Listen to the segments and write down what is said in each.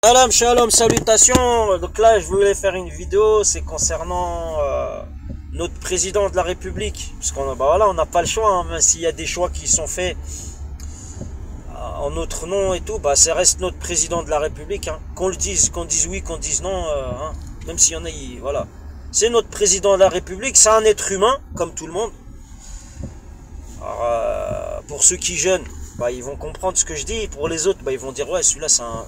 Shalom, shalom, salutations. Donc là, je voulais faire une vidéo, c'est concernant notre président de la République. Parce qu'on voilà, on n'a pas le choix, hein, même s'il y a des choix qui sont faits en notre nom et tout, bah ça reste notre président de la République. Hein. Qu'on dise oui, qu'on dise non, hein, même s'il y en a, voilà. C'est notre président de la République, c'est un être humain, comme tout le monde. Alors, pour ceux qui jeûnent, bah, ils vont comprendre ce que je dis. Pour les autres, bah, ils vont dire ouais, celui-là,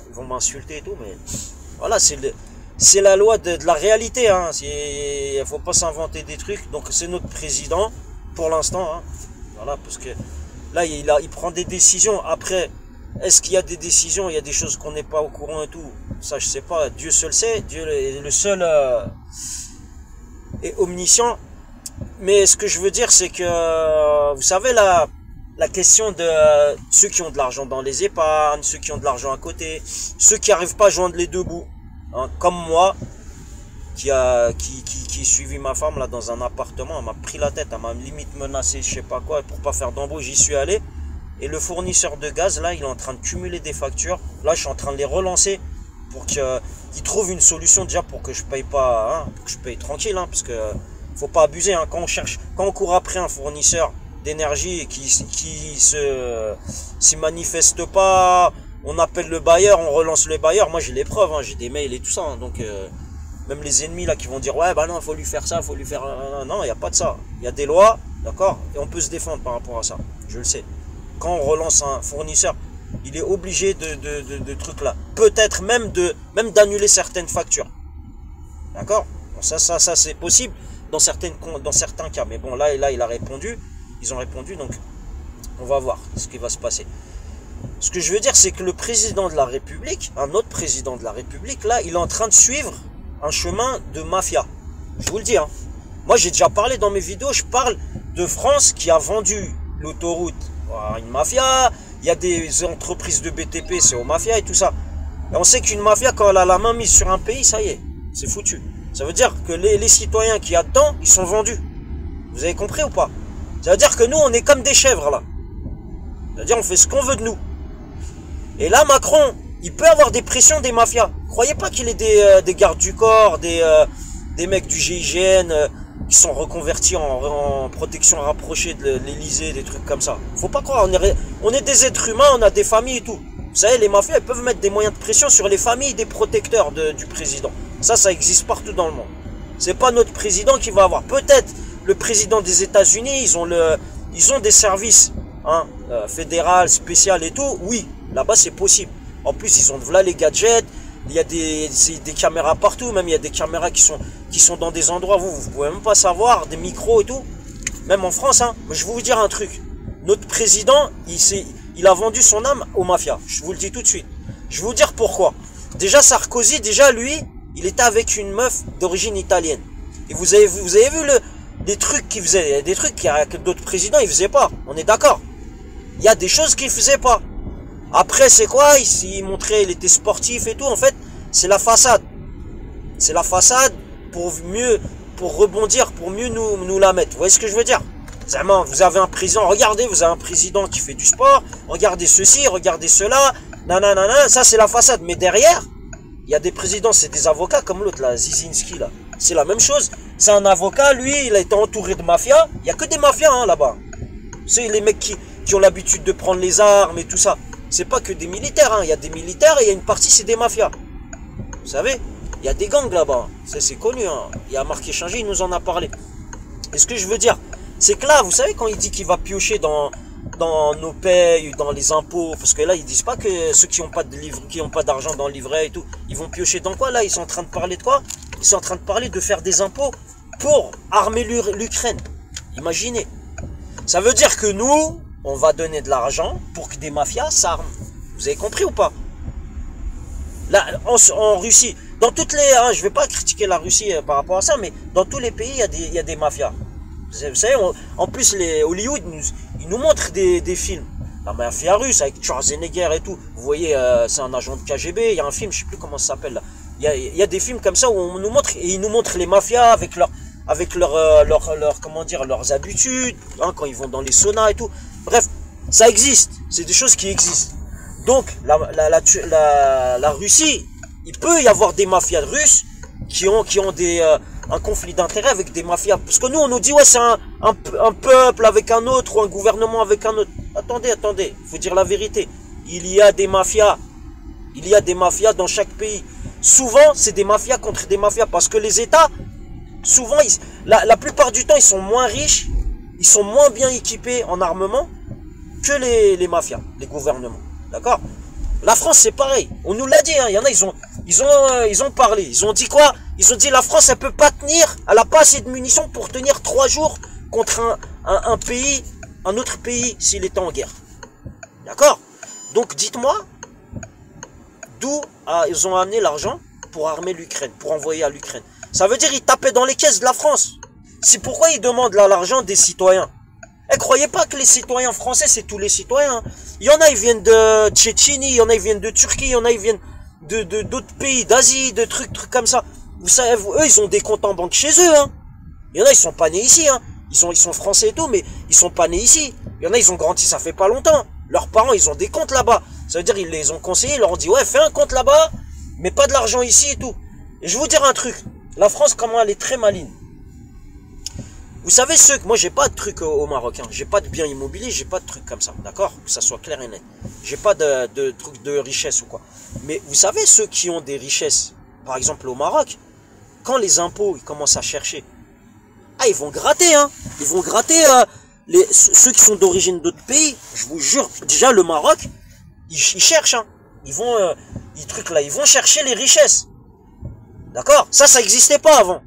ils vont m'insulter et tout. Mais voilà, c'est la loi de la réalité. Hein. Il faut pas s'inventer des trucs. Donc c'est notre président pour l'instant. Hein. Voilà, parce que là, il prend des décisions. Après, est-ce qu'il y a des décisions, il y a des choses qu'on n'est pas au courant et tout. Ça, je sais pas. Dieu seul sait. Dieu est le seul est omniscient. Mais ce que je veux dire, c'est que vous savez la question de ceux qui ont de l'argent dans les épargnes, ceux qui ont de l'argent à côté, ceux qui n'arrivent pas à joindre les deux bouts, hein, comme moi, qui suivi ma femme là dans un appartement, elle m'a pris la tête, elle m'a limite menacé, je sais pas quoi, pour pas faire d'embauche, j'y suis allé. Et le fournisseur de gaz là, il est en train de cumuler des factures. Là, je suis en train de les relancer pour qu'il trouve une solution déjà pour que je paye pas, hein, pour que je paye tranquille, hein, parce que faut pas abuser, hein, quand on court après un fournisseur d'énergie et qui s'y manifeste pas, on appelle le bailleur, on relance le bailleur. Moi j'ai les preuves, hein, j'ai des mails et tout ça, hein, donc même les ennemis là qui vont dire ouais bah non, faut lui faire ça, faut lui faire non, il y a pas de ça, il y a des lois, d'accord, et on peut se défendre par rapport à ça, je le sais. Quand on relance un fournisseur, il est obligé de trucs là, peut-être même d'annuler certaines factures, d'accord. Bon, ça c'est possible dans certains cas, mais bon là il a répondu. Ils ont répondu, donc on va voir ce qui va se passer. Ce que je veux dire, c'est que le président de la République, un autre président de la République, là, il est en train de suivre un chemin de mafia. Je vous le dis, hein. Moi, j'ai déjà parlé dans mes vidéos, je parle de France qui a vendu l'autoroute à une mafia. Il y a des entreprises de BTP, c'est aux mafias et tout ça. Et on sait qu'une mafia, quand elle a la main mise sur un pays, ça y est, c'est foutu. Ça veut dire que les citoyens qu'il y a dedans, ils sont vendus. Vous avez compris ou pas? Ça veut dire que nous, on est comme des chèvres, là. C'est-à-dire, on fait ce qu'on veut de nous. Et là, Macron, il peut avoir des pressions des mafias. Croyez pas qu'il ait des gardes du corps, des mecs du GIGN qui sont reconvertis en protection rapprochée de l'Elysée, des trucs comme ça. Faut pas croire, on est des êtres humains, on a des familles et tout. Vous savez, les mafias, elles peuvent mettre des moyens de pression sur les familles des protecteurs du président. Ça existe partout dans le monde. C'est pas notre président qui va avoir. Peut-être le président des États-Unis, ils ont des services, hein, fédéral, spécial et tout. Oui, là-bas c'est possible. En plus, ils ont là les gadgets. Il y a des caméras partout. Même il y a des caméras qui sont dans des endroits où vous pouvez même pas savoir, des micros et tout. Même en France, hein. Mais je vais vous dire un truc. Notre président, il a vendu son âme aux mafias. Je vous le dis tout de suite. Je vais vous dire pourquoi. Déjà Sarkozy, lui, il était avec une meuf d'origine italienne. Et vous avez vu des trucs qu'il faisait, il y a des trucs que d'autres présidents ils faisaient pas, on est d'accord. Il y a des choses qu'il faisait pas. Après c'est quoi, il montrait, il était sportif et tout, en fait, c'est la façade. C'est la façade pour rebondir, pour mieux nous la mettre. Vous voyez ce que je veux dire? Vraiment, vous avez un président, regardez, vous avez un président qui fait du sport, regardez ceci, regardez cela, nanana, ça c'est la façade. Mais derrière, il y a des présidents, c'est des avocats comme l'autre là, Zizinski là. C'est la même chose. C'est un avocat, lui, il a été entouré de mafias. Il n'y a que des mafias hein, là-bas. C'est les mecs qui ont l'habitude de prendre les armes et tout ça. C'est pas que des militaires. Hein. Il y a des militaires et il y a une partie, c'est des mafias. Vous savez, il y a des gangs là-bas. C'est connu. Hein. Il y a Marc Échanger, il nous en a parlé. Et ce que je veux dire, c'est que là, vous savez, quand il dit qu'il va piocher dans nos payes, dans les impôts, parce que là, ils disent pas que ceux qui n'ont pas de livre, qui n'ont pas d'argent dans le livret et tout, ils vont piocher dans quoi là? Ils sont en train de parler de quoi? Ils sont en train de parler de faire des impôts pour armer l'Ukraine. Imaginez. Ça veut dire que nous, on va donner de l'argent pour que des mafias s'arment. Vous avez compris ou pas? Là, en Russie, dans toutes les... Hein, je vais pas critiquer la Russie par rapport à ça, mais dans tous les pays, il y a des mafias. Vous savez, en plus, les Hollywood, ils nous montrent des films. La mafia russe avec Schwarzenegger et tout. Vous voyez, c'est un agent de KGB. Il y a un film, je sais plus comment ça s'appelle là. Il y a des films comme ça où on nous montre, et ils nous montrent les mafias avec comment dire, leurs habitudes, hein, quand ils vont dans les saunas et tout. Bref, ça existe. C'est des choses qui existent. Donc, la Russie, Il peut y avoir des mafias russes qui ont un conflit d'intérêts avec des mafias. Parce que nous, on nous dit, ouais, c'est un peuple avec un autre ou un gouvernement avec un autre. Attendez, il faut dire la vérité. Il y a des mafias. Il y a des mafias dans chaque pays. Souvent, c'est des mafias contre des mafias. Parce que les États, souvent, la plupart du temps, ils sont moins riches. Ils sont moins bien équipés en armement que les mafias, les gouvernements. D'accord? La France, c'est pareil. On nous l'a dit, hein. Il y en a, ils ont parlé. Ils ont dit quoi? Ils ont dit la France, elle peut pas tenir, elle a pas assez de munitions pour tenir 3 jours contre un pays, un autre pays s'il était en guerre. D'accord? Donc, dites-moi, d'où ils ont amené l'argent pour armer l'Ukraine, pour envoyer à l'Ukraine. Ça veut dire qu'ils tapaient dans les caisses de la France. C'est pourquoi ils demandent là l'argent des citoyens. Et croyez pas que les citoyens français, c'est tous les citoyens. Il y en a, ils viennent de Tchétchénie, il y en a, ils viennent de Turquie, il y en a, ils viennent d'autres pays d'Asie, de trucs comme ça. Vous savez, eux, ils ont des comptes en banque chez eux, hein. Il y en a, ils sont pas nés ici, hein. Ils sont français et tout, mais ils sont pas nés ici. Il y en a, ils ont grandi, ça fait pas longtemps. Leurs parents, ils ont des comptes là-bas. Ça veut dire, ils les ont conseillés, ils leur ont dit, ouais, fais un compte là-bas, mais pas de l'argent ici et tout. Et je vais vous dire un truc. La France, comment elle est très maligne. Vous savez moi j'ai pas de truc au Maroc, hein. J'ai pas de biens immobiliers, j'ai pas de trucs comme ça, d'accord? Que ça soit clair et net. J'ai pas de trucs de richesse ou quoi. Mais vous savez ceux qui ont des richesses, par exemple au Maroc, quand les impôts ils commencent à chercher, ils vont gratter, hein. Ils vont gratter ceux qui sont d'origine d'autres pays. Je vous jure, déjà le Maroc, ils cherchent, hein. Ils vont ils vont chercher les richesses. D'accord? Ça existait pas avant.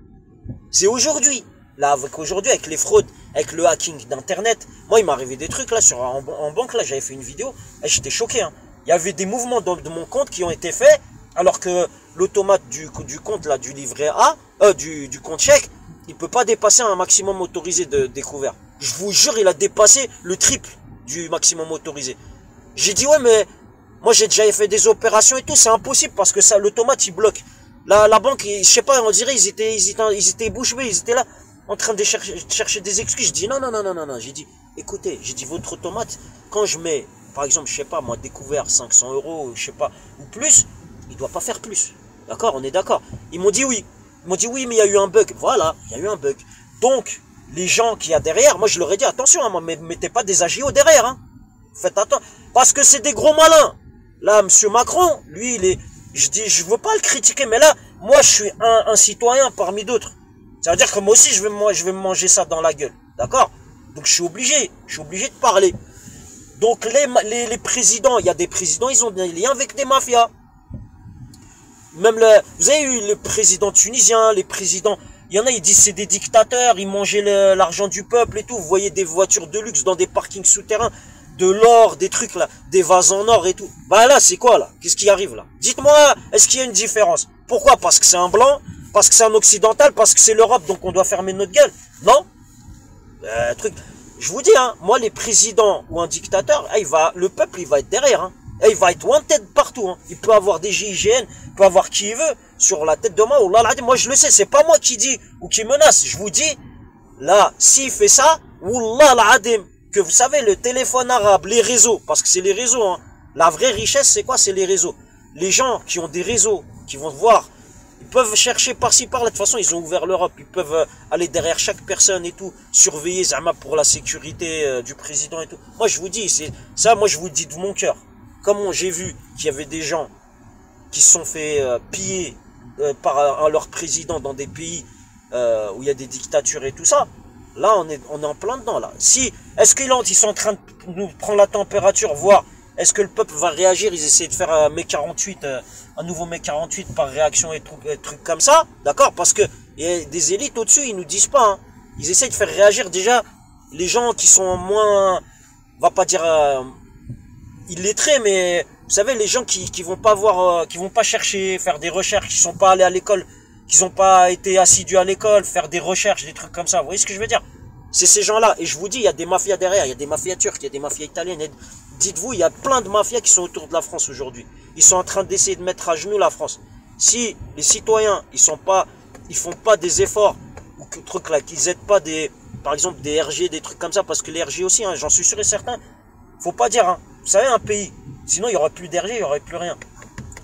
C'est aujourd'hui. Là, avec les fraudes, avec le hacking d'internet, moi il m'est arrivé des trucs là en banque, là j'avais fait une vidéo, et j'étais choqué, hein. Il y avait des mouvements de mon compte qui ont été faits, alors que l'automate du compte là, du livret A, du compte chèque, il peut pas dépasser un maximum autorisé de découvert. Je vous jure, il a dépassé le triple du maximum autorisé. J'ai dit ouais mais, moi j'ai déjà fait des opérations et tout, c'est impossible parce que ça, l'automate il bloque. La banque, je sais pas, on dirait ils étaient bouche bée, ils étaient là en train de chercher des excuses. Je dis non. J'ai dit, écoutez, votre automate, quand je mets, par exemple, je sais pas, moi, découvert 500 €, je sais pas, ou plus, il doit pas faire plus. D'accord? On est d'accord. Ils m'ont dit oui. Ils m'ont dit oui, mais il y a eu un bug. Voilà, il y a eu un bug. Donc, les gens qu'il y a derrière, moi, je leur ai dit, attention, hein, mettez pas des agios derrière, hein. Faites attention. Parce que c'est des gros malins. Là, monsieur Macron, lui, je dis, je veux pas le critiquer, mais là, moi, je suis un citoyen parmi d'autres. Ça veut dire que moi aussi, je vais me manger ça dans la gueule. D'accord? Donc, je suis obligé de parler. Donc, les présidents, il y a des présidents, ils ont des liens avec des mafias. Même vous avez eu le président tunisien, les présidents, il y en a, ils disent c'est des dictateurs, ils mangeaient l'argent du peuple et tout. Vous voyez des voitures de luxe dans des parkings souterrains, de l'or, des trucs là, des vases en or et tout. Bah là, c'est quoi là? Qu'est-ce qui arrive là? Dites-moi, est-ce qu'il y a une différence? Pourquoi? Parce que c'est un blanc? Parce que c'est un occidental, parce que c'est l'Europe, donc on doit fermer notre gueule. Non? Je vous dis, hein, moi, les présidents ou un dictateur, le peuple, il va être derrière, hein. Il va être wanted partout, hein. Il peut avoir des GIGN, il peut avoir qui il veut, sur la tête de moi, je le sais, c'est pas moi qui dis, ou qui menace. Je vous dis, là, s'il fait ça, Wallah al-Adim, que vous savez, le téléphone arabe, les réseaux, parce que c'est les réseaux, hein. La vraie richesse, c'est quoi? C'est les réseaux. Les gens qui ont des réseaux, qui vont voir, ils peuvent chercher par-ci, par-là. De toute façon, ils ont ouvert l'Europe. Ils peuvent aller derrière chaque personne et tout, surveiller Zama pour la sécurité du président et tout. Moi, je vous dis, c'est ça, moi, je vous le dis de mon cœur. Comme j'ai vu qu'il y avait des gens qui se sont fait piller par leur président dans des pays où il y a des dictatures et tout ça, là, on est en plein dedans, là. Est-ce qu'ils sont en train de nous prendre la température, voir est-ce que le peuple va réagir? Ils essaient de faire un nouveau mai 48 par réaction et trucs comme ça, d'accord? Parce que il y a des élites au-dessus, ils nous disent pas, hein. Ils essaient de faire réagir déjà les gens qui sont moins, on va pas dire illettrés, mais vous savez, les gens qui vont pas voir, qui vont pas chercher, faire des recherches, qui sont pas allés à l'école, qui n'ont pas été assidus à l'école, faire des recherches, des trucs comme ça. Vous voyez ce que je veux dire? C'est ces gens-là. Et je vous dis, il y a des mafias derrière, il y a des mafias turques, il y a des mafias italiennes. Dites-vous, il y a plein de mafias qui sont autour de la France aujourd'hui. Ils sont en train d'essayer de mettre à genoux la France. Si les citoyens, ils font pas des efforts, ou que trucs là, qu'ils aident pas par exemple des RG, des trucs comme ça, parce que les RG aussi, hein, j'en suis sûr et certain, faut pas dire, hein. Vous savez, un pays, sinon il y aurait plus d'RG, il y aurait plus rien.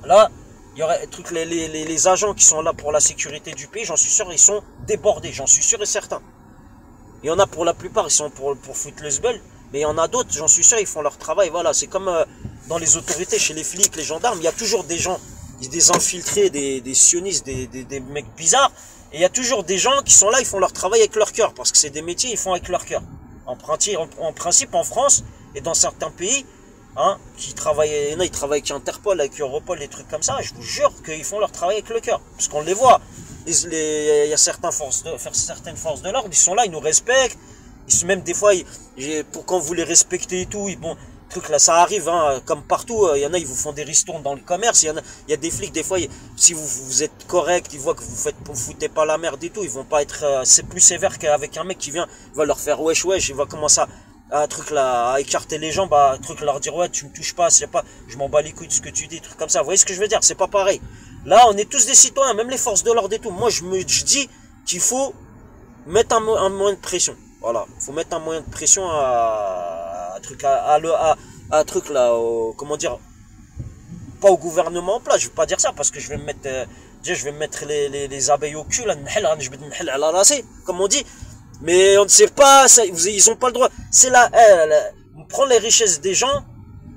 Là, Il y aurait les agents qui sont là pour la sécurité du pays, j'en suis sûr, ils sont débordés, j'en suis sûr et certain. Il y en a pour la plupart, ils sont pour foutre le sbeul, mais il y en a d'autres, j'en suis sûr, ils font leur travail. Voilà, c'est comme dans les autorités, chez les flics, les gendarmes, il y a toujours des gens, des infiltrés, des sionistes, des mecs bizarres, et il y a toujours des gens qui sont là, ils font leur travail avec leur cœur, parce que c'est des métiers, ils font avec leur cœur. En principe, en France et dans certains pays, hein, qui travaillent, il y en a, ils travaillent avec Interpol, avec Europol, des trucs comme ça, je vous jure qu'ils font leur travail avec le cœur, parce qu'on les voit. Il y a certaines forces de l'ordre, ils sont là, ils nous respectent, même des fois, pour quand vous les respectez et tout, bon, truc là, ça arrive, hein, comme partout, il y en a, ils vous font des ristournes dans le commerce, il y a des flics, des fois, si vous êtes correct, ils voient que vous foutez pas la merde et tout, ils vont pas être, c'est plus sévère qu'avec un mec qui vient, il va leur faire wesh wesh, il va commencer à truc là, à écarter les jambes, à truc leur dire ouais, tu me touches pas, c'est pas, je m'en bats les couilles de ce que tu dis, truc comme ça, vous voyez ce que je veux dire, c'est pas pareil. Là, on est tous des citoyens, même les forces de l'ordre et tout. Moi, je dis qu'il faut mettre un moyen de pression. Voilà, faut mettre un moyen de pression à truc là, comment dire, pas au gouvernement en place. Je veux pas dire ça parce que je vais me mettre, déjà, je vais me mettre les abeilles au cul là, comme on dit. Mais on ne sait pas, ça, ils ont pas le droit. C'est là, on prend les richesses des gens.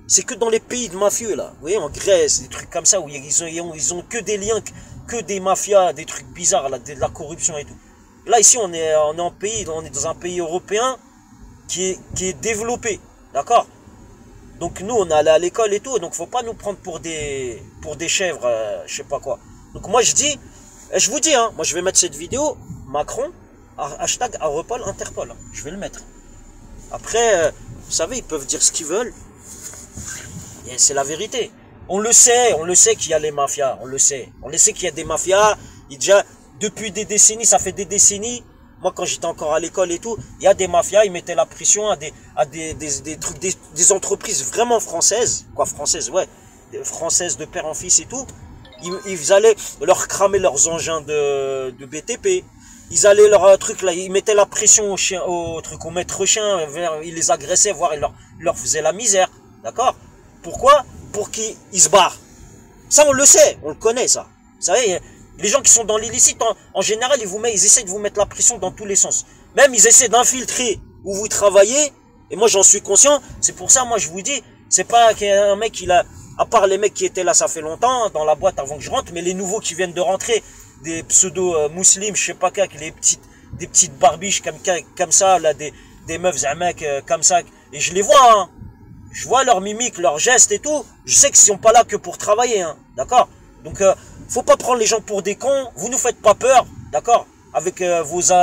C'est que dans les pays de mafieux, là. Vous voyez, en Grèce, des trucs comme ça, où ils ont que des liens, que des mafias, des trucs bizarres, là, de la corruption et tout. Là, ici, on est dans un pays européen qui est développé. D'accord? Donc, nous, on est allé à l'école et tout, donc faut pas nous prendre pour des chèvres, je sais pas quoi. Donc, moi, je vous dis, hein, moi, je vais mettre cette vidéo, Macron, hashtag Europol, Interpol. Hein, je vais le mettre. Après, vous savez, ils peuvent dire ce qu'ils veulent. Et c'est la vérité. On le sait qu'il y a les mafias, on le sait qu'il y a des mafias, depuis des décennies, ça fait des décennies, moi quand j'étais encore à l'école et tout, il y a des mafias, ils mettaient la pression à des trucs, des entreprises vraiment françaises, françaises de père en fils et tout, ils allaient leur cramer leurs engins de BTP, ils allaient ils mettaient la pression au maître chien, ils les agressaient, voire ils leur faisaient la misère, d'accord? Pourquoi? Pour qu'ils se barrent. Ça, on le sait, on le connaît, ça. Vous savez, les gens qui sont dans l'illicite, en général, ils essaient de vous mettre la pression dans tous les sens. Même, ils essaient d'infiltrer où vous travaillez, et moi, j'en suis conscient. C'est pour ça, moi, je vous dis, c'est pas qu'il y a un mec, à part les mecs qui étaient là, ça fait longtemps, dans la boîte avant que je rentre, mais les nouveaux qui viennent de rentrer, des pseudo-musulmans, je sais pas quoi, des petites barbiches comme ça, là, des meufs, un mec, comme ça, et je les vois, hein. Je vois leur mimique, leurs gestes et tout. Je sais qu'ils sont pas là que pour travailler, hein. D'accord? Donc, faut pas prendre les gens pour des cons. Vous nous faites pas peur, d'accord? Avec vos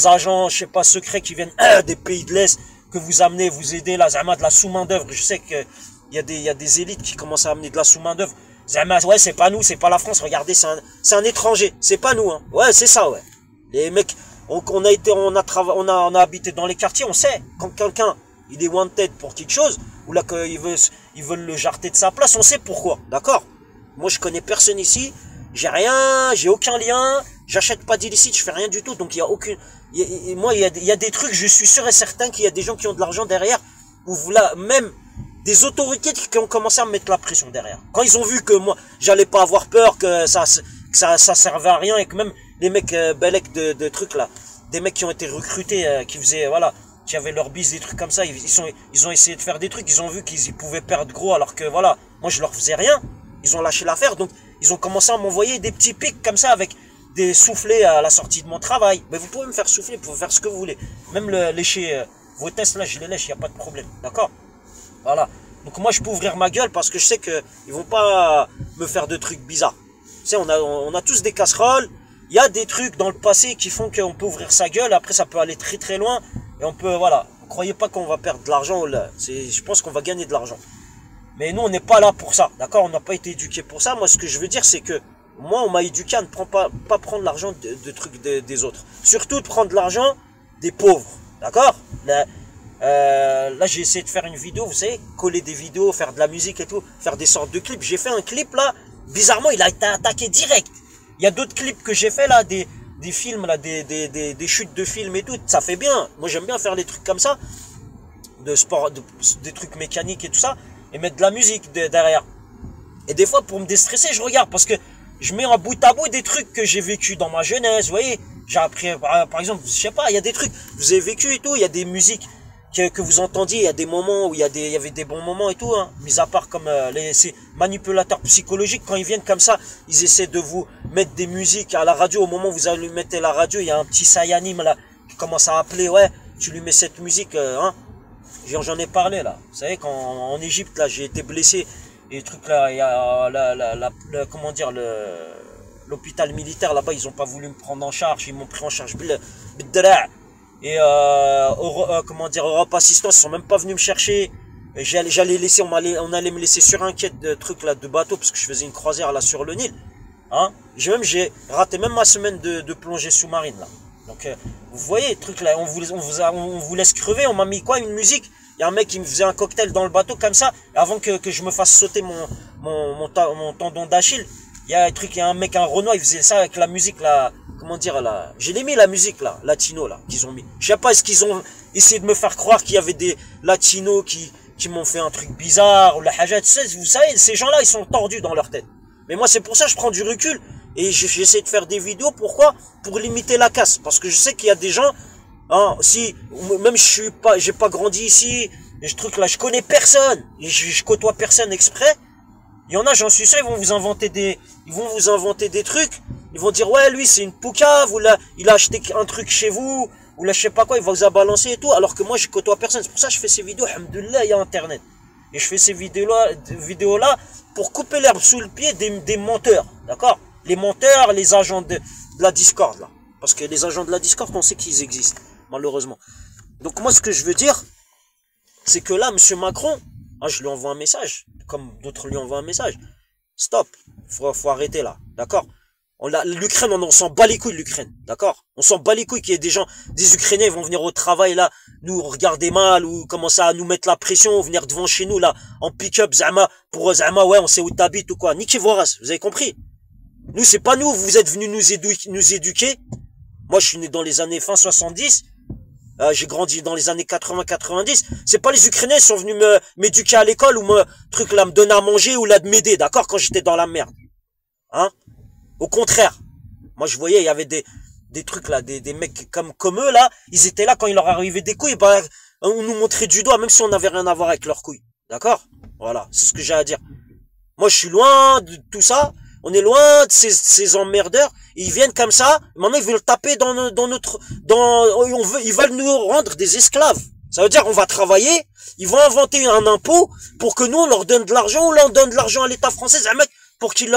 agents, je sais pas, secrets qui viennent des pays de l'Est, que vous amenez, vous aidez là, de la sous-main d'œuvre. Je sais que il y a des élites qui commencent à amener de la sous-main d'œuvre. Ouais, c'est pas nous, c'est pas la France. Regardez, c'est un étranger. C'est pas nous, hein. Ouais, c'est ça, ouais. Les mecs, on a habité dans les quartiers, on sait quand quelqu'un il est wanted pour quelque chose, ou là qu'ils veulent le jarter de sa place, on sait pourquoi, d'accord? Moi je connais personne ici, j'ai aucun lien, j'achète pas d'illicite, je fais rien du tout, donc il y a aucune, moi il y a des trucs, je suis sûr et certain qu'il y a des gens qui ont de l'argent derrière, ou là, même des autorités qui ont commencé à me mettre la pression derrière. Quand ils ont vu que moi, j'allais pas avoir peur, que ça servait à rien, et que même les mecs belèques de trucs là, des mecs qui ont été recrutés, qui faisaient, voilà, qui avaient leur bise, des trucs comme ça, ils ont essayé de faire des trucs, ils ont vu qu'ils pouvaient perdre gros, alors que voilà, moi je leur faisais rien, ils ont lâché l'affaire, donc ils ont commencé à m'envoyer des petits pics comme ça, avec des soufflets à la sortie de mon travail. Mais vous pouvez me faire souffler, vous pouvez faire ce que vous voulez, même lécher vos tests là, je les lèche, il n'y a pas de problème, d'accord? Voilà, donc moi je peux ouvrir ma gueule, parce que je sais que ils vont pas me faire de trucs bizarres. Tu sais, on a tous des casseroles, il y a des trucs dans le passé qui font qu'on peut ouvrir sa gueule, après ça peut aller très très loin, et on peut, voilà, ne croyez pas qu'on va perdre de l'argent, je pense qu'on va gagner de l'argent. Mais nous, on n'est pas là pour ça, d'accord? On n'a pas été éduqués pour ça. Moi, ce que je veux dire, c'est que moi, on m'a éduqué à ne pas prendre l'argent de trucs des autres. Surtout de prendre l'argent des pauvres, d'accord? Là, j'ai essayé de faire une vidéo, vous savez, coller des vidéos, faire de la musique et tout, faire des sortes de clips. J'ai fait un clip, là, bizarrement, il a été attaqué direct. Il y a d'autres clips que j'ai fait, là, des films, là, des chutes de films et tout, ça fait bien. Moi, j'aime bien faire des trucs comme ça, de sport, des trucs mécaniques et tout ça, et mettre de la musique derrière. Et des fois, pour me déstresser, je regarde parce que je mets en bout à bout des trucs que j'ai vécu dans ma jeunesse, vous voyez. J'ai appris, par exemple, je sais pas, il y a des trucs, vous avez vécu et tout, il y a des musiques que vous entendiez, il y a des moments où il y avait des bons moments et tout, hein. Mis à part comme ces manipulateurs psychologiques, quand ils viennent comme ça, ils essaient de vous mettre des musiques à la radio. Au moment où vous allez mettre la radio, il y a un petit sayanim là qui commence à appeler, ouais, tu lui mets cette musique, hein. J'en ai parlé là. Vous savez qu'en en Égypte là, j'ai été blessé et le truc là, il y a comment dire, l'hôpital militaire là-bas, ils ont pas voulu me prendre en charge, ils m'ont pris en charge et comment dire, Europe Assistance, ils sont même pas venus me chercher. J'allais laisser, on allait me laisser sur un quai de trucs là, de bateau, parce que je faisais une croisière là sur le Nil, hein. J'ai raté même ma semaine de plongée sous-marine là. Donc vous voyez le truc là, on vous laisse crever. On m'a mis quoi, une musique. Il y a un mec qui me faisait un cocktail dans le bateau comme ça, avant que je me fasse sauter mon tendon d'Achille. Il y a un truc, il y a un mec, un Renoir, il faisait ça avec la musique là, comment dire là, j'ai mis la musique là, latino là, qu'ils ont mis. Je sais pas, est-ce qu'ils ont essayé de me faire croire qu'il y avait des latinos qui m'ont fait un truc bizarre, ou la haja, tu sais, vous savez, ces gens-là, ils sont tordus dans leur tête. Mais moi, c'est pour ça que je prends du recul, et j'essaie de faire des vidéos, pourquoi? Pour limiter la casse. Parce que je sais qu'il y a des gens, hein, même j'ai pas grandi ici, et ce truc là, je connais personne, et je côtoie personne exprès. Il y en a, j'en suis sûr, ils vont vous inventer des trucs. Ils vont dire, ouais, lui, c'est une poucave, ou là, il a acheté un truc chez vous, ou là, je sais pas quoi, il va vous a balancé et tout. Alors que moi, je côtoie personne. C'est pour ça que je fais ces vidéos, alhamdoulilah, il y a Internet. Et je fais ces vidéos-là pour couper l'herbe sous le pied des menteurs. D'accord? Les menteurs, les agents de la discorde, là. Parce que les agents de la discorde, on sait qu'ils existent, malheureusement. Donc, moi, ce que je veux dire, c'est que là, monsieur Macron, hein, je lui envoie un message, comme d'autres lui envoient un message. Stop, faut arrêter là, d'accord? L'Ukraine, on s'en bat les couilles de l'Ukraine, d'accord? On s'en bat les couilles qu'il y ait des Ukrainiens, ils vont venir au travail là, nous regarder mal, ou commencer à nous mettre la pression, ou venir devant chez nous là, en pick-up, zama, pour zama, ouais, on sait où t'habites ou quoi. Niquez vos races, vous avez compris? Nous, c'est pas nous, vous êtes venus nous éduquer. Moi, je suis né dans les années fin 70. J'ai grandi dans les années 80-90. C'est pas les Ukrainiens qui sont venus m'éduquer à l'école ou me donner à manger ou là de m'aider, d'accord, quand j'étais dans la merde. Hein? Au contraire. Moi, je voyais, il y avait des trucs là, des mecs comme eux là, ils étaient là quand il leur arrivait des couilles, bah, on nous montrait du doigt, même si on n'avait rien à voir avec leurs couilles. D'accord? Voilà. C'est ce que j'ai à dire. Moi, je suis loin de tout ça. On est loin de ces emmerdeurs. Ils viennent comme ça. Maintenant, ils veulent taper ils veulent nous rendre des esclaves. Ça veut dire, on va travailler. Ils vont inventer un impôt pour que nous, on leur donne de l'argent, ou là, on donne de l'argent à l'État français, un mec, pour qu'il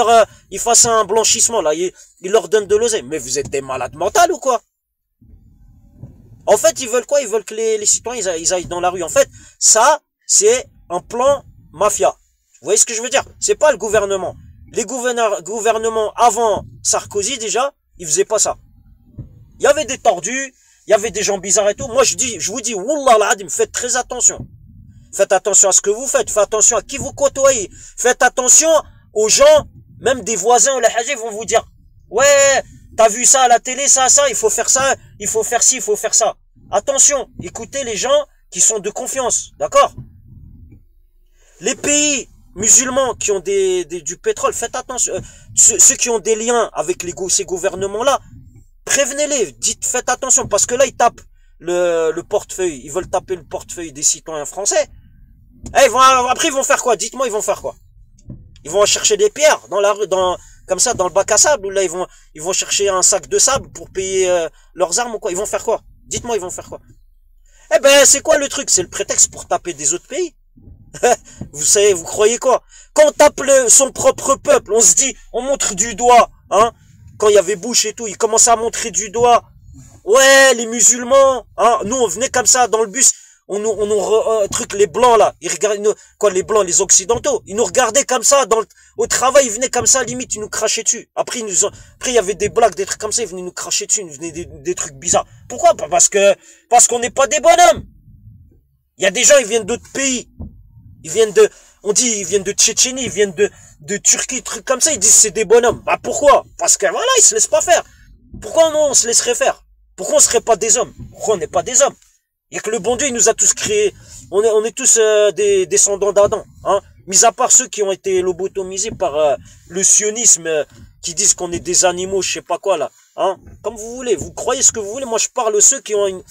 ils fassent un blanchissement, là. Ils leur donnent de l'oseille. Mais vous êtes des malades mentales ou quoi? En fait, ils veulent quoi? Ils veulent que les citoyens, ils aillent dans la rue. En fait, ça, c'est un plan mafia. Vous voyez ce que je veux dire? C'est pas le gouvernement. Les gouvernements avant Sarkozy, déjà, ils faisaient pas ça. Il y avait des tordus, il y avait des gens bizarres et tout. Moi, je vous dis, wallah al-adim, faites très attention. Faites attention à ce que vous faites. Faites attention à qui vous côtoyez. Faites attention aux gens, même des voisins ou les hajis vont vous dire, ouais, t'as vu ça à la télé, ça, il faut faire ça, il faut faire ci, il faut faire ça. Attention, écoutez les gens qui sont de confiance, d'accord? Les pays musulmans qui ont du pétrole, faites attention. Ceux qui ont des liens avec ces gouvernements-là, prévenez-les, faites attention, parce que là, ils tapent le portefeuille, ils veulent taper le portefeuille des citoyens français. Après, ils vont faire quoi? Dites-moi, ils vont faire quoi? Ils vont chercher des pierres dans la rue, comme ça, dans le bac à sable, ou là, ils vont chercher un sac de sable pour payer leurs armes ou quoi? Ils vont faire quoi? Dites-moi, ils vont faire quoi? Eh ben, c'est quoi le truc? C'est le prétexte pour taper des autres pays. Vous savez, vous croyez quoi? Quand on tape son propre peuple, on se dit, on montre du doigt, hein? Quand il y avait Bush et tout, ils commençaient à montrer du doigt. Ouais, les musulmans, hein? Nous, on venait comme ça dans le bus, on nous truc les blancs là, ils regardaient les blancs, les occidentaux, ils nous regardaient comme ça au travail, ils venaient comme ça, limite ils nous crachaient dessus. Après il y avait des blagues, des trucs comme ça, ils venaient nous cracher dessus, ils venaient des trucs bizarres. Pourquoi? Parce qu'on n'est pas des bonhommes. Il y a des gens, ils viennent d'autres pays. Ils viennent de Tchétchénie, ils viennent de Turquie, trucs comme ça, ils disent c'est des bonhommes. Bah pourquoi? Parce que voilà, ils se laissent pas faire. Pourquoi non, on se laisserait faire? Pourquoi on serait pas des hommes? Pourquoi on n'est pas des hommes? Il y a que le bon Dieu, il nous a tous créés. On est tous des descendants d'Adam, hein. Mis à part ceux qui ont été lobotomisés par le sionisme, qui disent qu'on est des animaux, je sais pas quoi là. Hein, comme vous voulez, vous croyez ce que vous voulez. Moi, je parle de ceux qui ont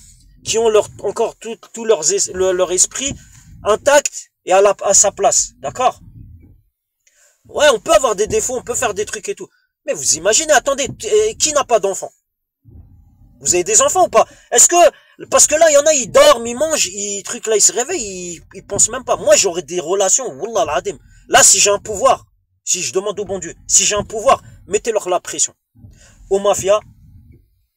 encore tout leur esprit intact et à sa place. D'accord? Ouais, on peut avoir des défauts, on peut faire des trucs et tout. Mais vous imaginez, attendez, qui n'a pas d'enfants? Vous avez des enfants ou pas? Est-ce que, parce que là, il y en a, ils dorment, ils mangent, ils se réveillent, ils pensent même pas. Moi, j'aurais des relations, wallah al-adim. Là, si j'ai un pouvoir, si je demande au bon Dieu, si j'ai un pouvoir, mettez-leur la pression. Aux mafias,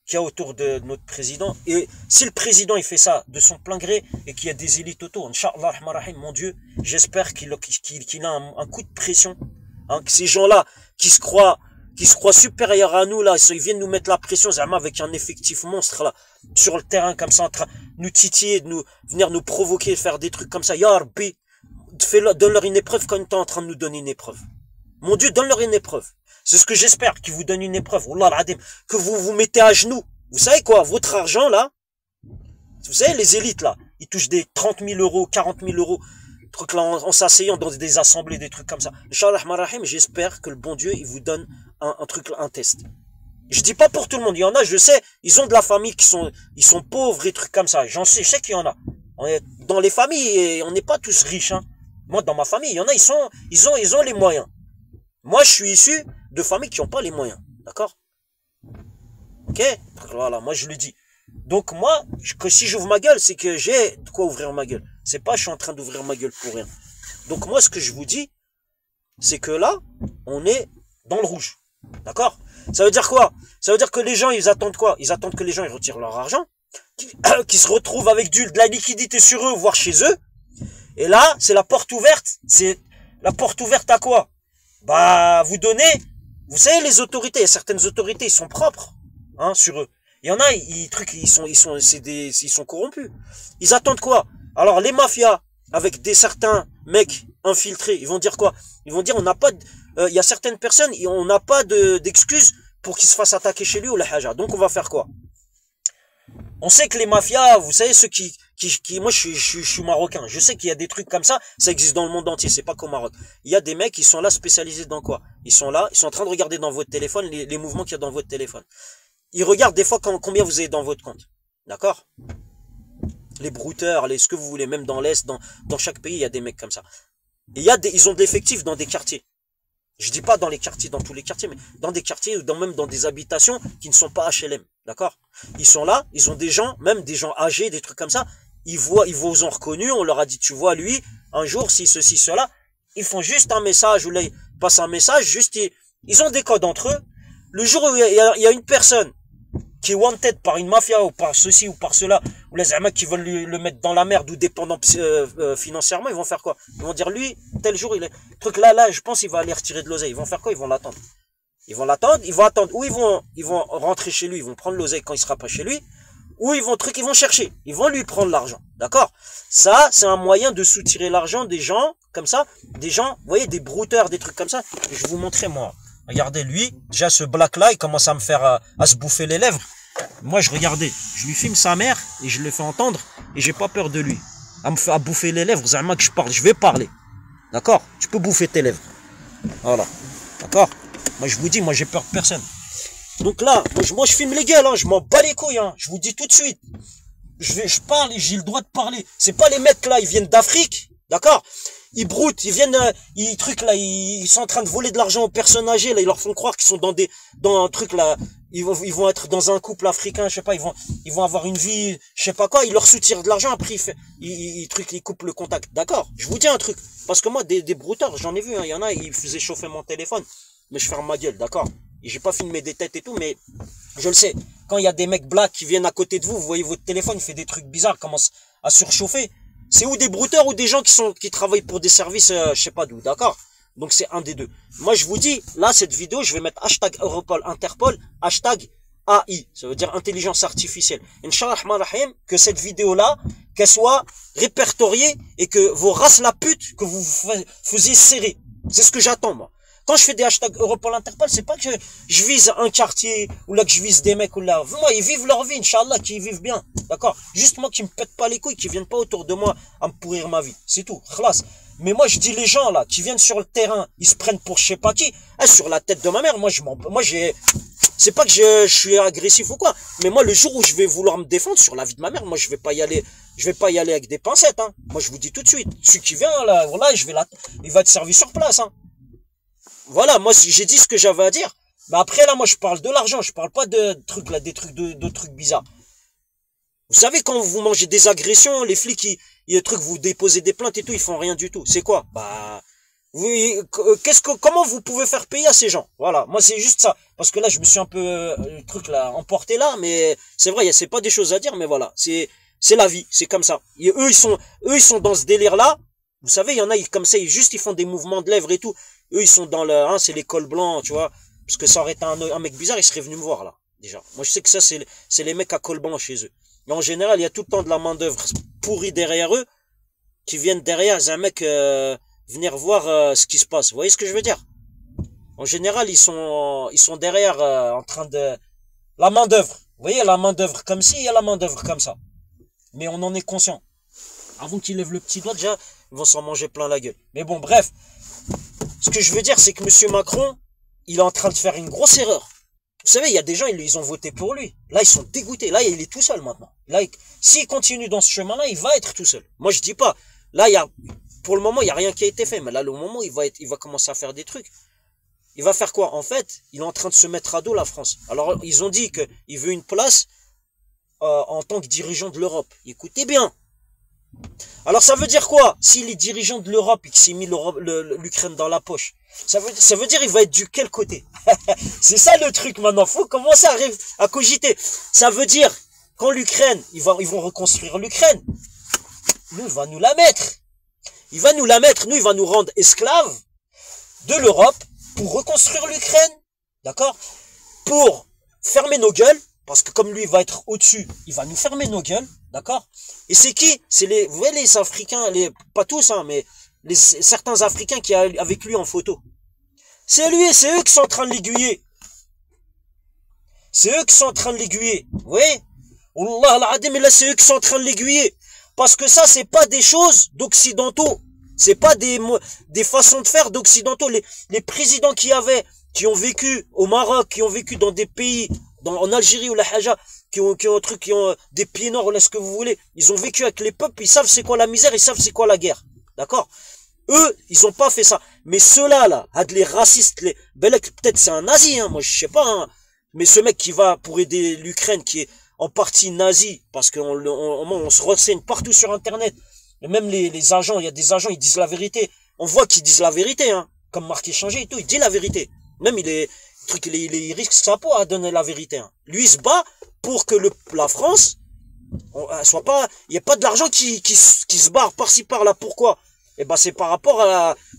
qu'il y a autour de notre président. Et si le président, il fait ça de son plein gré, et qu'il y a des élites autour, Inch'Allah, mon Dieu, j'espère qu'il a un coup de pression. Hein, que ces gens-là, qui se croient supérieurs à nous, là, ils viennent nous mettre la pression, avec un effectif monstre, là, sur le terrain, comme ça, en train de nous titiller, venir nous provoquer, faire des trucs comme ça. Ya Rabbi, donne-leur une épreuve quand ils sont en train de nous donner une épreuve. Mon Dieu, donne-leur une épreuve. C'est ce que j'espère, qu'ils vous donnent une épreuve. Wallah al-adim, que vous vous mettez à genoux. Vous savez quoi, votre argent, là, vous savez, les élites, là, ils touchent des 30 000 euros, 40 000 euros, trucs là, en s'asseyant dans des assemblées, des trucs comme ça. Inch'Allah, j'espère que le bon Dieu, il vous donne un truc, un test. Je dis pas pour tout le monde, il y en a, je sais, ils ont de la famille ils sont pauvres et trucs comme ça. J'en sais, je sais qu'il y en a. Dans les familles, on n'est pas tous riches, hein. Moi, dans ma famille, il y en a, ils ont les moyens. Moi, je suis issu de familles qui n'ont pas les moyens. D'accord? Ok? Voilà, moi, je le dis. Donc, moi, si j'ouvre ma gueule, c'est que j'ai de quoi ouvrir ma gueule. C'est pas, je suis en train d'ouvrir ma gueule pour rien. Donc, moi, ce que je vous dis, c'est que là, on est dans le rouge. D'accord? Ça veut dire quoi? Ça veut dire que les gens, ils attendent quoi? Ils attendent que les gens, ils retirent leur argent, qu'ils se retrouvent avec de la liquidité sur eux, voire chez eux. Et là, c'est la porte ouverte. C'est la porte ouverte à quoi? Bah, vous savez, les autorités, il y a certaines autorités, ils sont propres, hein, sur eux. Il y en a, ils sont corrompus. Ils attendent quoi? Alors, les mafias, avec certains mecs infiltrés, ils vont dire quoi? Ils vont dire, il y a certaines personnes, on n'a pas d'excuses pour qu'ils se fassent attaquer chez lui ou la haja. Donc, on va faire quoi? On sait que les mafias, vous savez, ceux moi, je suis marocain. Je sais qu'il y a des trucs comme ça existe dans le monde entier, c'est pas qu'au Maroc. Il y a des mecs qui sont là spécialisés dans quoi? Ils sont là, ils sont en train de regarder dans votre téléphone les mouvements qu'il y a dans votre téléphone. Ils regardent des fois combien vous avez dans votre compte. D'accord? Les brouteurs, ce que vous voulez, même dans l'Est, dans chaque pays, il y a des mecs comme ça. Et ils ont de l'effectif dans des quartiers. Je dis pas dans les quartiers, dans tous les quartiers, mais dans des quartiers ou même dans des habitations qui ne sont pas HLM. D'accord? Ils sont là, ils ont des gens, même des gens âgés, des trucs comme ça. Ils vous ont reconnu, on leur a dit, tu vois, lui, un jour, si ceci, cela. Ils font juste un message, ou là, ils passent un message, juste, ils ont des codes entre eux. Le jour où il y a une personne qui est wanted par une mafia ou par ceci ou par cela, ou les amas qui veulent le mettre dans la merde ou dépendant financièrement, ils vont faire quoi? Ils vont dire, lui, tel jour, truc là, je pense, il va aller retirer de l'oseille. Ils vont faire quoi? Ils vont l'attendre. Ils vont attendre, ou ils vont rentrer chez lui, ils vont prendre l'oseille quand il sera pas chez lui, ou ils vont chercher, ils vont lui prendre l'argent. D'accord? Ça, c'est un moyen de soutirer l'argent des gens, comme ça, des gens, vous voyez, des brouteurs, des trucs comme ça. Et je vais vous montrer, moi. Regardez, lui, déjà ce black-là, il commence à me faire, à se bouffer les lèvres. Moi, je lui filme sa mère, et je le fais entendre, et j'ai pas peur de lui. À me faire bouffer les lèvres, Zama que je parle, je vais parler. D'accord? Tu peux bouffer tes lèvres. Voilà. D'accord? Moi, je vous dis, moi, j'ai peur de personne. Donc là, moi, je filme les gueules, hein, je m'en bats les couilles, hein, je vous dis tout de suite. Je parle et j'ai le droit de parler. C'est pas les mecs là, ils viennent d'Afrique, d'accord? Ils broutent, ils viennent, ils sont en train de voler de l'argent aux personnes âgées, là, ils leur font croire qu'ils sont dans un truc là, ils vont être dans un couple africain, je sais pas, ils vont avoir une vie, je sais pas quoi, ils leur soutirent de l'argent, après ils coupent le contact, d'accord? Je vous dis un truc, parce que moi, des brouteurs, j'en ai vu, hein, il y en a, ils faisaient chauffer mon téléphone, mais je ferme ma gueule, d'accord? Et j'ai pas filmé des têtes et tout, mais je le sais. Quand il y a des mecs blacks qui viennent à côté de vous, vous voyez votre téléphone, il fait des trucs bizarres, commence à surchauffer. C'est ou des brouteurs ou des gens qui travaillent pour des services, je sais pas d'où, d'accord? Donc c'est un des deux. Moi je vous dis, là cette vidéo, je vais mettre hashtag Europol Interpol, hashtag AI, ça veut dire intelligence artificielle. Inch'Allah rahim, que cette vidéo-là, qu'elle soit répertoriée et que vos races la pute, que vous faisiez serrer. C'est ce que j'attends moi. Quand je fais des hashtags Europol Interpol, c'est pas que je vise un quartier, ou là que je vise des mecs, ou là. Moi, ils vivent leur vie, Inch'Allah, qu'ils vivent bien. D'accord? Juste moi qui me pète pas les couilles, qui viennent pas autour de moi à me pourrir ma vie. C'est tout. Khlas. Mais moi, je dis les gens, là, qui viennent sur le terrain, ils se prennent pour je sais pas qui, sur la tête de ma mère, c'est pas que je suis agressif ou quoi, mais moi, le jour où je vais vouloir me défendre sur la vie de ma mère, moi, je vais pas y aller avec des pincettes, hein. Moi, je vous dis tout de suite, celui qui vient, là, voilà, il va être servi sur place, hein. Voilà, moi, j'ai dit ce que j'avais à dire. Mais après, là, moi, je parle de l'argent, je parle pas de trucs, là, des trucs de trucs bizarres. Vous savez, quand vous mangez des agressions, les flics, vous déposez des plaintes et tout, ils font rien du tout. C'est quoi? Bah, comment vous pouvez faire payer à ces gens? Voilà. Moi, c'est juste ça. Parce que là, je me suis un peu, emporté là, mais c'est vrai, c'est pas des choses à dire, mais voilà. C'est la vie. C'est comme ça. Et eux, ils sont dans ce délire-là. Vous savez, il y en a, comme ça, ils font des mouvements de lèvres et tout. Eux, ils sont dans c'est les cols blancs, tu vois. Parce que ça aurait été un mec bizarre, il serait venu me voir, là. Déjà. Moi, je sais que ça, c'est les mecs à col blanc chez eux. Et en général, il y a tout le temps de la main d'œuvre pourrie derrière eux, qui viennent derrière un mec venir voir ce qui se passe. Vous voyez ce que je veux dire? En général, ils sont derrière en train de la main d'œuvre. Vous voyez la main d'œuvre comme ci, il y a la main d'œuvre comme ça. Mais on en est conscient. Avant qu'ils lèvent le petit doigt, déjà, ils vont s'en manger plein la gueule. Mais bon, bref. Ce que je veux dire, c'est que monsieur Macron, il est en train de faire une grosse erreur. Vous savez, il y a des gens, ils ont voté pour lui. Là, ils sont dégoûtés. Là, il est tout seul maintenant. Là, s'il continue dans ce chemin-là, il va être tout seul. Moi, je dis pas. Là, pour le moment, il y a rien qui a été fait. Mais là, le moment où il va commencer à faire des trucs. Il va faire quoi? En fait, il est en train de se mettre à dos la France. Alors, ils ont dit qu'il veut une place en tant que dirigeant de l'Europe. Écoutez bien. Alors, ça veut dire quoi? S'il est dirigeant de l'Europe et qu'il s'est mis l'Ukraine dans la poche, ça veut dire il va être du quel côté? C'est ça le truc maintenant. Faut commencer à cogiter. Ça veut dire quand l'Ukraine, ils vont reconstruire l'Ukraine. Nous, il va nous la mettre. Il va nous la mettre. Nous, il va nous rendre esclaves de l'Europe pour reconstruire l'Ukraine. D'accord? Pour fermer nos gueules. Parce que comme lui, il va être au-dessus, il va nous fermer nos gueules. D'accord? Et c'est qui? Vous voyez les Africains, pas tous, hein, mais certains Africains qui sont avec lui en photo. C'est eux qui sont en train de l'aiguiller. C'est eux qui sont en train de l'aiguiller. Vous voyez? Wallah al-Adim, là, c'est eux qui sont en train de l'aiguiller. Parce que ça, c'est pas des choses d'occidentaux. C'est pas des façons de faire d'occidentaux. Les présidents qui ont vécu au Maroc, qui ont vécu dans des pays, en Algérie ou la Haja, qui ont des pieds noirs, ou là, ce que vous voulez. Ils ont vécu avec les peuples, ils savent c'est quoi la misère, ils savent c'est quoi la guerre. D'accord? Eux, ils ont pas fait ça. Mais ceux-là, là, les racistes, peut-être c'est un nazi, hein, moi je sais pas, hein. Mais ce mec qui va pour aider l'Ukraine, qui est en partie nazi, parce on se renseigne partout sur Internet. Et même les agents, il y a des agents, ils disent la vérité. On voit qu'ils disent la vérité, hein. Comme Marc Échanger et tout, il dit la vérité. Même il risque sa peau à donner la vérité, hein. Lui, il se bat pour que la France, soit pas, il n'y a pas de l'argent qui se barre par-ci par-là. Pourquoi? Eh ben, c'est par rapport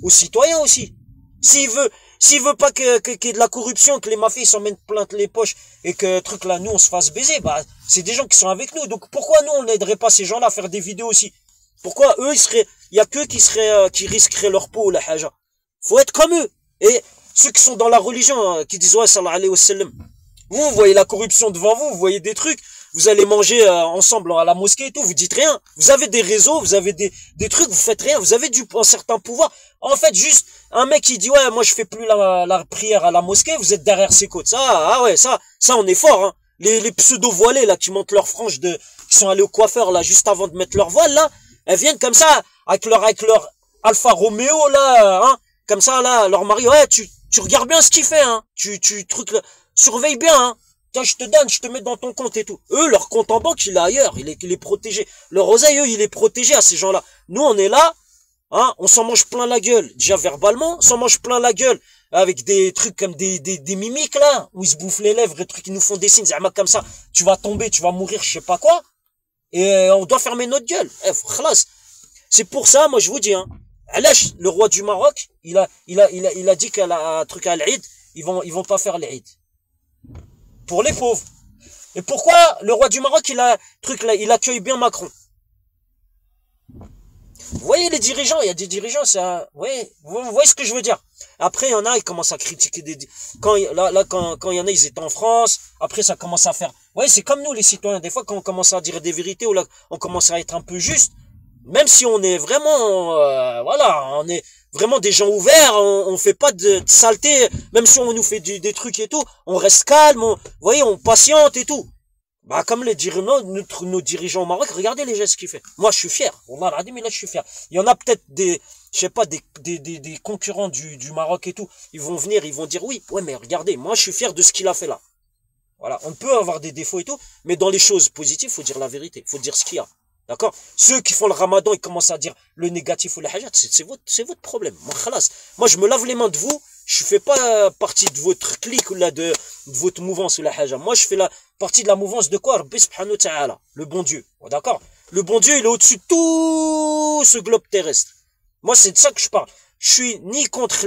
aux citoyens aussi. S'il veut pas qu'il y ait de la corruption, que les mafias s'en mettent plein les poches et que là, nous, on se fasse baiser, bah, c'est des gens qui sont avec nous. Donc, pourquoi nous, on n'aiderait pas ces gens-là à faire des vidéos aussi? Pourquoi eux, il y a qu'eux qui risqueraient leur peau, la haja. Faut être comme eux. Et ceux qui sont dans la religion, qui disent, ouais, sallallahu alayhi wa sallam. Vous voyez la corruption devant vous, vous voyez des trucs, vous allez manger ensemble à la mosquée et tout, vous dites rien. Vous avez des réseaux, vous avez des trucs, vous faites rien, vous avez un certain pouvoir. En fait, juste un mec qui dit ouais, moi je fais plus la prière à la mosquée, vous êtes derrière ses côtes. Ça on est fort, hein. Les pseudo voilés là qui montent leurs franges qui sont allés au coiffeur là juste avant de mettre leur voile là, elles viennent comme ça avec leur Alfa Romeo là, hein, comme ça là, leur mari, ouais, tu regardes bien ce qu'il fait, hein. Surveille bien, hein. Tiens, je te mets dans ton compte et tout. Eux, leur compte en banque, il est ailleurs. Il est protégé. Leur oseille, eux, il est protégé à ces gens-là. Nous, on est là, hein, on s'en mange plein la gueule. Déjà, verbalement, on s'en mange plein la gueule. Avec des trucs comme des mimiques, là, où ils se bouffent les lèvres, des trucs qui nous font des signes. Comme ça, tu vas tomber, tu vas mourir, je sais pas quoi. Et on doit fermer notre gueule. Khlas. C'est pour ça, moi, je vous dis, hein. Alash, le roi du Maroc, il a dit qu'à un truc à l'Eid, ils vont pas faire l'Eid. Pour les pauvres. Et pourquoi le roi du Maroc, il accueille bien Macron? Vous voyez les dirigeants, il y a des dirigeants, vous voyez ce que je veux dire? Après, il y en a, ils commencent à critiquer quand il y en a, ils étaient en France, après ça commence à faire, vous voyez, c'est comme nous les citoyens, des fois quand on commence à dire des vérités, ou là, on commence à être un peu juste, Même si on est vraiment, voilà, on est vraiment des gens ouverts, on fait pas de saleté, même si on nous fait des trucs et tout, on reste calme, vous voyez, on patiente et tout. Bah, comme les dirigeants, nos dirigeants au Maroc, regardez les gestes qu'il fait. Moi, je suis fier. Wallah al mais là, je suis fier. Il y en a peut-être je sais pas, des concurrents du Maroc et tout. Ils vont venir, ils vont dire oui, ouais, mais regardez, moi, je suis fier de ce qu'il a fait là. Voilà. On peut avoir des défauts et tout, mais dans les choses positives, faut dire la vérité. Faut dire ce qu'il y a. D'accord? Ceux qui font le ramadan, ils commencent à dire le négatif ou la hajat, c'est votre problème. Moi, khalas. Moi, je me lave les mains de vous. Je fais pas partie de votre clique ou là de votre mouvance ou la haja. Moi, je fais la partie de la mouvance de quoi? Rabbi subhanahu wa ta'ala. Le bon Dieu. D'accord? Le bon Dieu, il est au-dessus de tout ce globe terrestre. Moi, c'est de ça que je parle. Je suis ni contre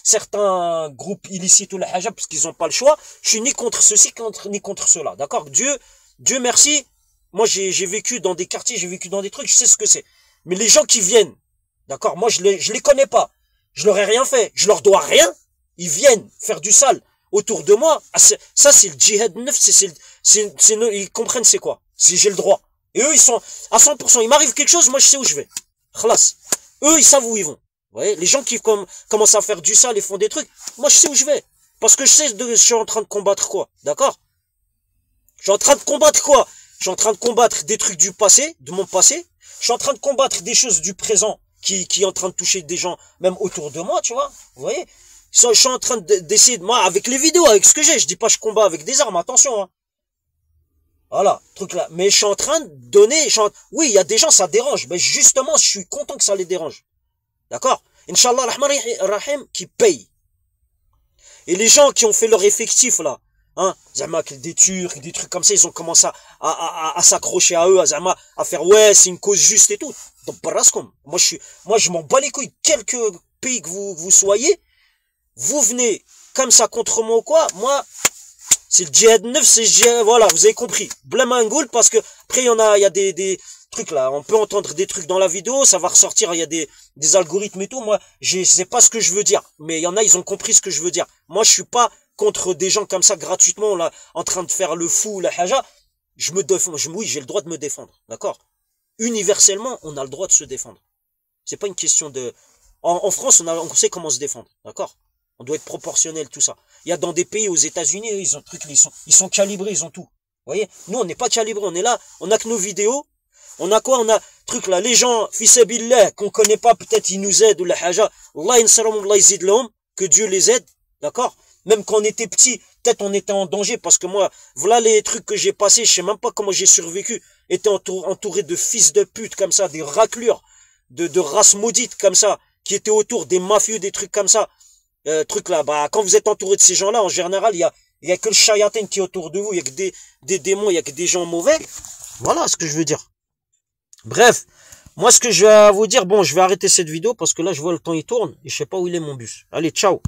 certains groupes illicites ou la haja parce qu'ils ont pas le choix. Je suis ni contre ceci, ni contre cela. D'accord? Dieu merci. Moi, j'ai vécu dans des quartiers, j'ai vécu dans des trucs, je sais ce que c'est. Mais les gens qui viennent, d'accord, moi, je les connais pas. Je leur ai rien fait. Je leur dois rien. Ils viennent faire du sale autour de moi. Ah, ça, c'est le djihad neuf. Ils comprennent c'est quoi. Si j'ai le droit. Et eux, ils sont à 100%. Il m'arrive quelque chose, moi, je sais où je vais. Khlas. Eux, ils savent où ils vont. Vous voyez, les gens qui commencent à faire du sale et font des trucs, moi, je sais où je vais. Parce que je suis en train de combattre quoi. D'accord? Je suis en train de combattre quoi? Je suis en train de combattre des trucs du passé, de mon passé. Je suis en train de combattre des choses du présent qui est en train de toucher des gens, même autour de moi, tu vois. Vous voyez? Je suis en train d'essayer de, moi, avec les vidéos, avec ce que j'ai. Je dis pas je combats avec des armes, attention, hein. Voilà, truc là. Mais je suis en train de donner, oui, il y a des gens, ça dérange. Mais justement, je suis content que ça les dérange. D'accord? Inch'Allah, Rahim, qui paye. Et les gens qui ont fait leur effectif, là, hein, Zama, des Turcs, des trucs comme ça, ils ont commencé à s'accrocher à eux, à faire, ouais, c'est une cause juste et tout. Donc, moi, je m'en bats les couilles. Quelques pays que vous soyez, vous venez comme ça contre moi ou quoi, moi, c'est le djihad neuf, c'est le djihad, voilà, vous avez compris. Blâme un goul parce que, après, il y a des trucs là, on peut entendre des trucs dans la vidéo, ça va ressortir, il y a des algorithmes et tout, moi, je sais pas ce que je veux dire, mais il y en a, ils ont compris ce que je veux dire. Moi, je suis pas contre des gens comme ça gratuitement, là, en train de faire le fou, la haja. Je me défends, oui, j'ai le droit de me défendre, d'accord? Universellement, on a le droit de se défendre. C'est pas une question de, en France, on sait comment se défendre, d'accord? On doit être proportionnel, tout ça. Il y a dans des pays, aux États-Unis, ils ont truc, ils sont calibrés, ils ont tout. Vous voyez? Nous, on n'est pas calibrés, on est là, on a que nos vidéos. On a quoi? On a truc là, les gens, fissabillah, qu'on connaît pas, peut-être ils nous aident ou la haja. Allah insalam, Allah yazid lahum, que Dieu les aide, d'accord? Même quand on était petit, peut-être on était en danger, parce que moi, voilà les trucs que j'ai passés, je sais même pas comment j'ai survécu. Était entouré de fils de pute comme ça, des raclures, de races maudites comme ça, qui étaient autour, des mafieux, des trucs comme ça. Truc là, bah, quand vous êtes entouré de ces gens-là, en général, il y a que le shayatin qui est autour de vous, il y a que des démons, il y a que des gens mauvais. Voilà ce que je veux dire. Bref, moi ce que je vais vous dire, bon, je vais arrêter cette vidéo parce que là je vois le temps il tourne et je sais pas où il est mon bus. Allez, ciao.